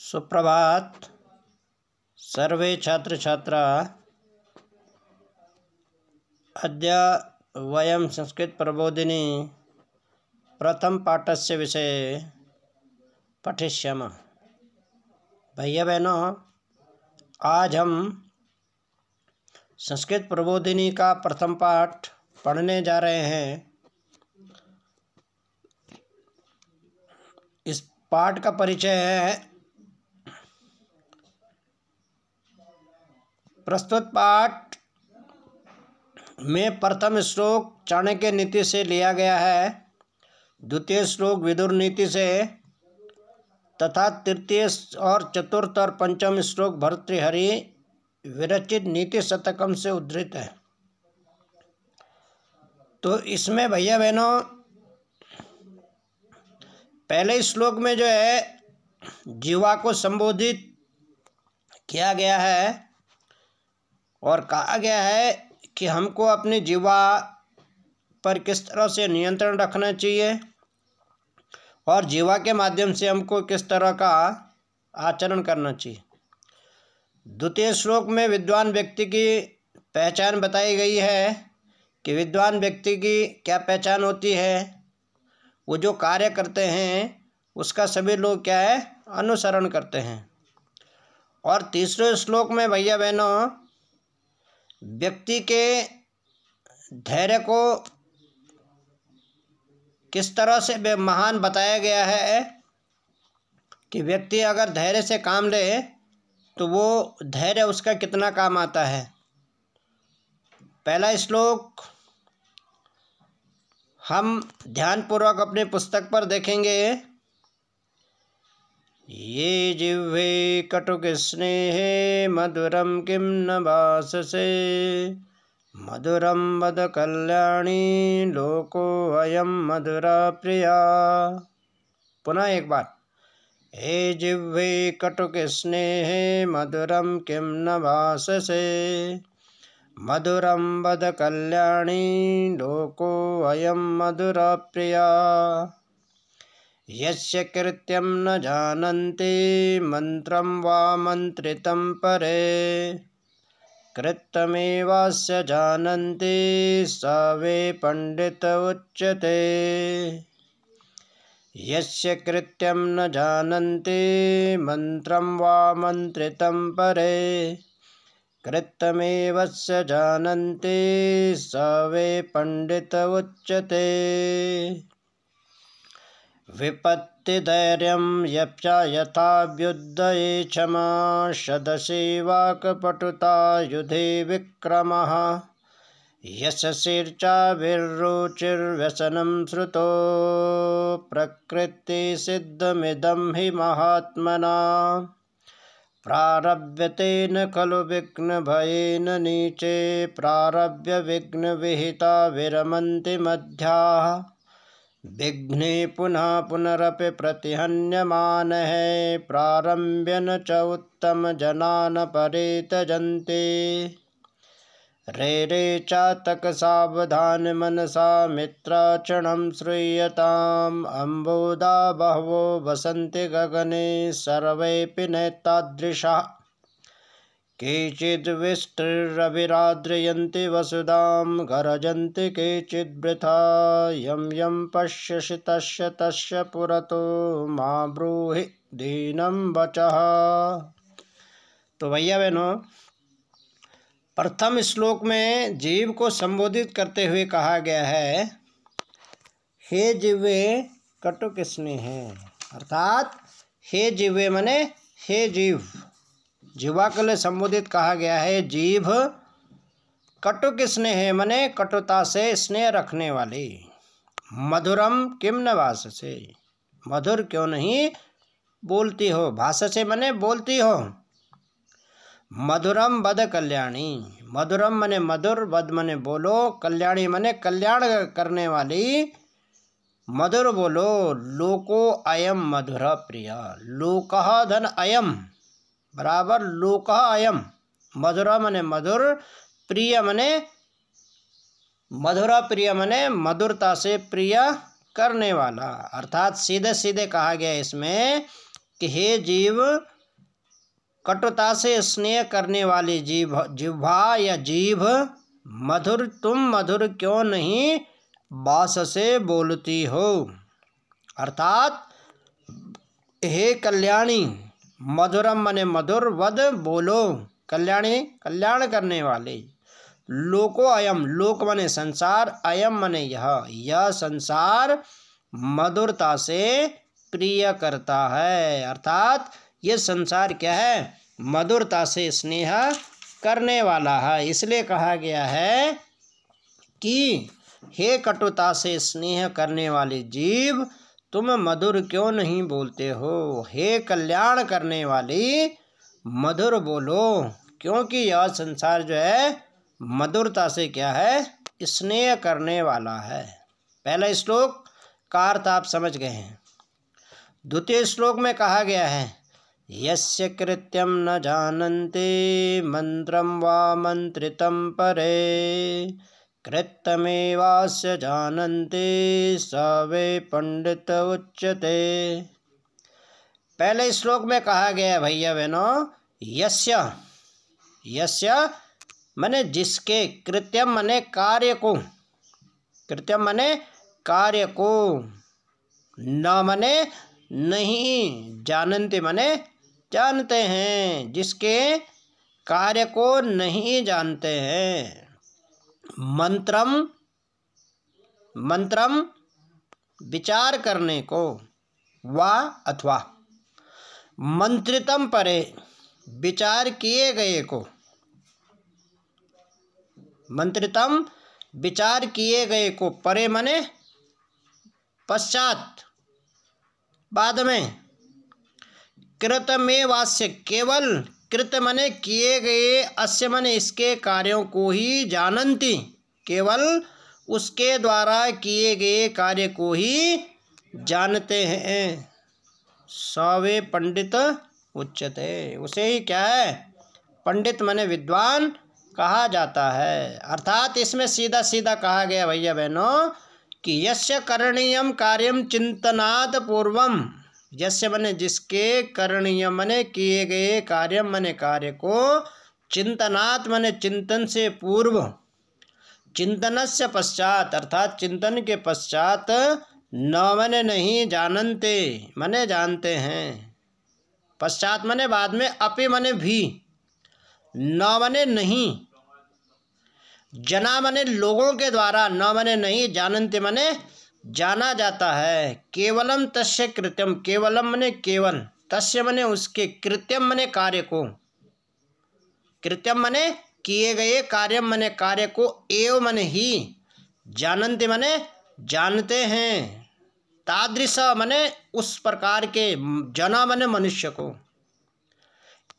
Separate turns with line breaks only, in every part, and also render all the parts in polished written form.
सुप्रभात सर्वे छात्र छात्रा। अद्य वयं संस्कृत प्रबोधिनी प्रथम पाठस्य विषये पठिष्यामः। भैया बहनों, आज हम संस्कृत प्रबोधिनी का प्रथम पाठ पढ़ने जा रहे हैं। इस पाठ का परिचय है। प्रस्तुत पाठ में प्रथम श्लोक चाणक्य नीति से लिया गया है, द्वितीय श्लोक विदुर नीति से तथा तृतीय और चतुर्थ और पंचम श्लोक भर्तृहरि विरचित नीति शतकम से उद्धृत है। तो इसमें भैया बहनों, पहले श्लोक में जो है जीवा को संबोधित किया गया है और कहा गया है कि हमको अपनी जीवा पर किस तरह से नियंत्रण रखना चाहिए और जीवा के माध्यम से हमको किस तरह का आचरण करना चाहिए। द्वितीय श्लोक में विद्वान व्यक्ति की पहचान बताई गई है कि विद्वान व्यक्ति की क्या पहचान होती है। वो जो कार्य करते हैं उसका सभी लोग क्या है, अनुसरण करते हैं। और तीसरे श्लोक में भैया बहनों, व्यक्ति के धैर्य को किस तरह से महान बताया गया है कि व्यक्ति अगर धैर्य से काम ले तो वो धैर्य उसका कितना काम आता है। पहला श्लोक हम ध्यानपूर्वक अपने पुस्तक पर देखेंगे। ये जिह्वे कटुकस्नेहे मधुरम किं न भाससे, मधुरम वद कल्याणी लोको अयम मधुरा प्रिया। पुनः एक बार, हे जिह्वे कटुकस्नेहे मधुरम किं न भाससे, मधुरम वद कल्याणी लोको अयम मधुरा प्रिया। यस्य कृत्यं न जानन्ति मंत्रं वा मंत्रितं परे, कृत्यमेवास्य जानन्ति स वे पंडित उच्यते। यस्य कृत्यं न जानन्ति मंत्रं वा मंत्रितं परे, कृत्यमेवस्य जानन्ति स वे पंडित उच्यते। विपत्तिधैर्यं यप्चा यथाभ्युदये क्षमा, सदसि वाक्पटुता युधे विक्रमः, यशस्सिर्चाभिरुचिर्व्यसनं श्रुतो, प्रकृतिसिद्धमिदं हि महात्मना। प्रारभ्यतेन खलु विघ्नभयेन नीचे, प्रारभ्य विघ्नविहिता विरमन्ति मध्याः, विघ्ने पुनः पुनरपि प्रतिहन्यमानः, प्रारम्भ्य न च उत्तम जनान् परित्यजन्ति। रे रे चातक सावधान मनसा मित्राचरणं श्रूयताम्, अम्बुदा बहवो वसन्ति गगने सर्वेऽपि नैतादृशाः, केचिद् विष्टिरभिराद्रयन्ति वसुधां, गर्जन्ति केचिद्वृथा, यं यं पश्यसि तस्य तस्य पुरतो मा ब्रूहि दीनं वचः। तो भैया बहनों, प्रथम श्लोक में जीव को संबोधित करते हुए कहा गया है, हे जिह्वे कटुक स्नेहे, अर्थात हे जिह्वे मने हे जीव, जीवा के लिए संबोधित कहा गया है। जीव कटुक स्नेह मने कटुता से स्नेह रखने वाली। मधुरम किम न भाससे, मधुर क्यों नहीं बोलती हो, भाससे मने बोलती हो। मधुरम वद कल्याणी, मधुरम मने मधुर, वद मने बोलो, कल्याणी मने कल्याण करने वाली, मधुर बोलो। लोको अयम मधुरा प्रिया, लोकः धन अयम बराबर लोकः अयम, मधुरा मने मधुर, प्रिय मने मधुरा, प्रिय मने मधुरता से प्रिय करने वाला। अर्थात सीधे सीधे कहा गया इसमें कि हे जीव कटुता से स्नेह करने वाली जिह्वा या जीभ मधुर, तुम मधुर क्यों नहीं बास से बोलती हो। अर्थात हे कल्याणी, मधुरम मने मधुर, वद बोलो, कल्याणी कल्याण करने वाले, लोको अयम, लोक मने संसार, अयम मने यह संसार मधुरता से प्रिय करता है। अर्थात ये संसार क्या है, मधुरता से स्नेह करने वाला है। इसलिए कहा गया है कि हे कटुता से स्नेह करने वाली जीव, तुम मधुर क्यों नहीं बोलते हो। हे कल्याण करने वाली, मधुर बोलो, क्योंकि यह संसार जो है मधुरता से क्या है, स्नेह करने वाला है। पहला श्लोक का अर्थ आप समझ गए हैं। द्वितीय श्लोक में कहा गया है यस्य कृत्यं न जानन्ति मंत्रं वा मंत्रितं परे कृत्यमेवास्य जानन्ति स वे पंडित उच्यते। पहले श्लोक में कहा गया भैया बहनों, यस्य मने जिसके, कृत्यम मने कार्य को, कृत्यम मने कार्य को, न मने नहीं, जानन्ति मने जानते हैं, जिसके कार्य को नहीं जानते हैं। मंत्रम विचार करने को, वा अथवा, मंत्रितम परे विचार किए गए को, मंत्रितम विचार किए गए को, परे मने पश्चात, बाद में, कृतमेवास्य केवल, कृत मने किए गए, अस्य मने इसके कार्यों को ही, जानन्ति केवल उसके द्वारा किए गए कार्य को ही जानते हैं। सवे पंडित उच्यते, उसे ही क्या है, पंडित मने विद्वान कहा जाता है। अर्थात इसमें सीधा सीधा कहा गया भैया बहनों कि यस्य करणीयम कार्यम चिंतनात् पूर्वम, यस्य मने जिसके, करणीय मने किए गए, कार्यम मने कार्य को, चिंतनात् मने चिंतन से पूर्व, चिंतनस्य पश्चात अर्थात चिंतन के पश्चात, न मने नहीं, जानन्ते मने जानते हैं, पश्चात मने बाद में, अपि मने भी, न मने नहीं, जना मने लोगों के द्वारा, न मने नहीं, जानन्ते मने जाना जाता है। केवलम तस्य कृत्यम, केवलम मने केवल, तस्य मने उसके, कृत्यम मने कार्य को, कृत्यम मने किए गए, कार्यम मने कार्य को, एव मने ही, जानन्ते मने जानते हैं, तादृश मने उस प्रकार के, जना मने मनुष्य को,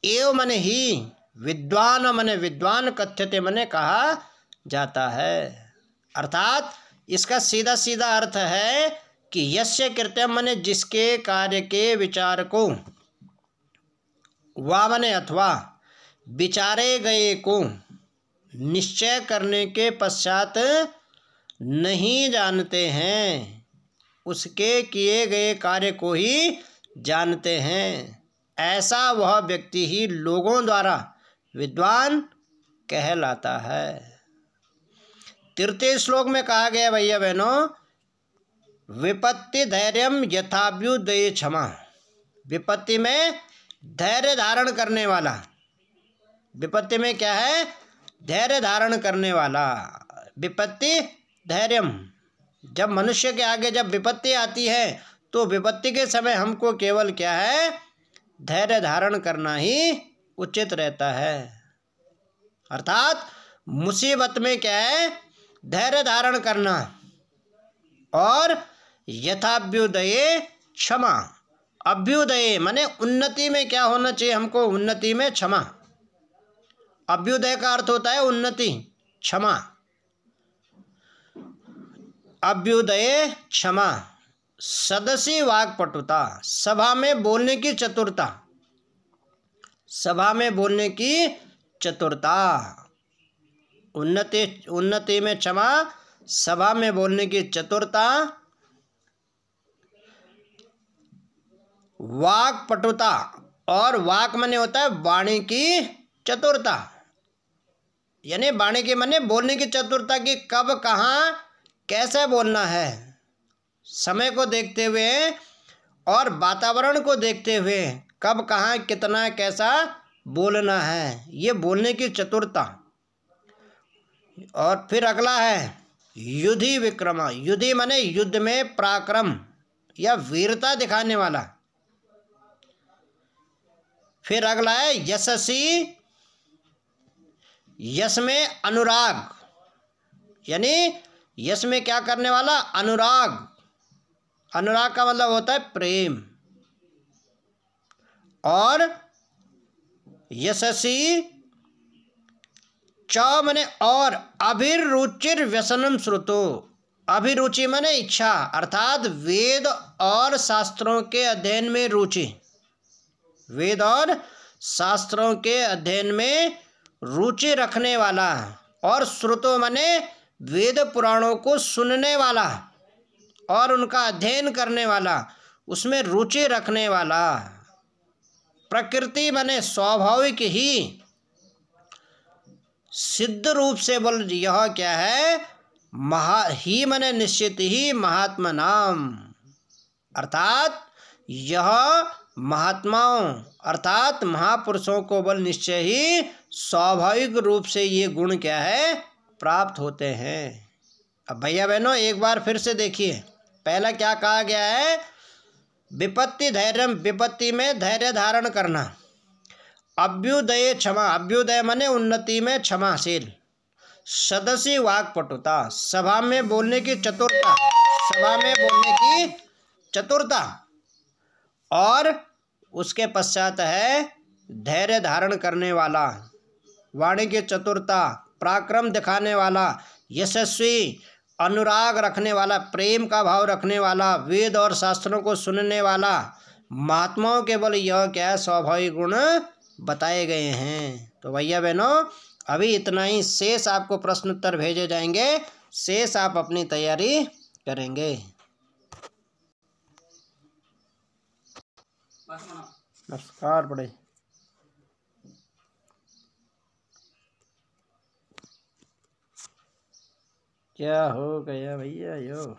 एव मने ही, विद्वान मने विद्वान, कथ्यते मने कहा जाता है। अर्थात इसका सीधा सीधा अर्थ है कि यस्य कृत्यम मने जिसके कार्य के विचार को, वा मने अथवा, विचारे गए को, निश्चय करने के पश्चात नहीं जानते हैं, उसके किए गए कार्य को ही जानते हैं, ऐसा वह व्यक्ति ही लोगों द्वारा विद्वान कहलाता है। तृतीय श्लोक में कहा गया भैया बहनों, विपत्ति धैर्यम यथाभ्युदये क्षमा, विपत्ति में धैर्य धारण करने वाला, विपत्ति में क्या है, धैर्य धारण करने वाला, विपत्ति धैर्यम, जब मनुष्य के आगे जब विपत्ति आती है तो विपत्ति के समय हमको केवल क्या है, धैर्य धारण करना ही उचित रहता है। अर्थात मुसीबत में क्या है, धैर्य धारण करना, और यथाभ्युदये क्षमा, अभ्युदय माने उन्नति में क्या होना चाहिए हमको, उन्नति में क्षमा, अभ्युदय का अर्थ होता है उन्नति, क्षमा, अभ्युदय क्षमा, सदसी वाक्पटुता, सभा में बोलने की चतुरता, सभा में बोलने की चतुरता, उन्नति में क्षमा, सभा में बोलने की चतुरता, वाक्पटुता और वाक माने होता है वाणी की चतुरता, यानी वाणी की माने बोलने की चतुरता की कब कहाँ कैसे बोलना है, समय को देखते हुए और वातावरण को देखते हुए कब कहाँ कितना कैसा बोलना है, ये बोलने की चतुरता। और फिर अगला है युधि विक्रमा। युधि माने युद्ध में पराक्रम या वीरता दिखाने वाला। फिर अगला है यशस्वी। यश में अनुराग, यानी यश में क्या करने वाला, अनुराग। अनुराग का मतलब होता है प्रेम। और यशस्वी च मने और, अभिरुचिर व्यसनम श्रुतो। अभिरुचि मने इच्छा, अर्थात वेद और शास्त्रों के अध्ययन में रुचि। वेद और शास्त्रों के अध्ययन में रुचि रखने वाला। और श्रुतो मने वेद पुराणों को सुनने वाला और उनका अध्ययन करने वाला, उसमें रुचि रखने वाला। प्रकृति मने स्वाभाविक ही, सिद्ध रूप से बोल यह क्या है, ही मने निश्चित ही महात्मा नाम, अर्थात यह महात्माओं अर्थात महापुरुषों को बल निश्चय ही स्वाभाविक रूप से ये गुण क्या है, प्राप्त होते हैं। अब भैया बहनों एक बार फिर से देखिए, पहला क्या कहा गया है, विपत्ति धैर्य, विपत्ति में धैर्य धारण करना। अभ्युदय क्षमा, अभ्युदय माने उन्नति में क्षमाशील। सदस्य वाक्पटुता, सभा में बोलने की चतुरता, सभा में बोलने की चतुरता। और उसके पश्चात है धैर्य धारण करने वाला, वाणी की चतुरता, पराक्रम दिखाने वाला, यशस्वी, अनुराग रखने वाला, प्रेम का भाव रखने वाला, वेद और शास्त्रों को सुनने वाला। महात्माओं के बल यह क्या है, स्वाभाविक गुण बताए गए हैं। तो भैया बहनों अभी इतना ही, शेष आपको प्रश्न उत्तर भेजे जाएंगे, शेष आप अपनी तैयारी करेंगे। नमस्कार बड़े। क्या हो गया भैया यो,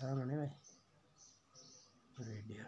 मैंने भाई रेडियो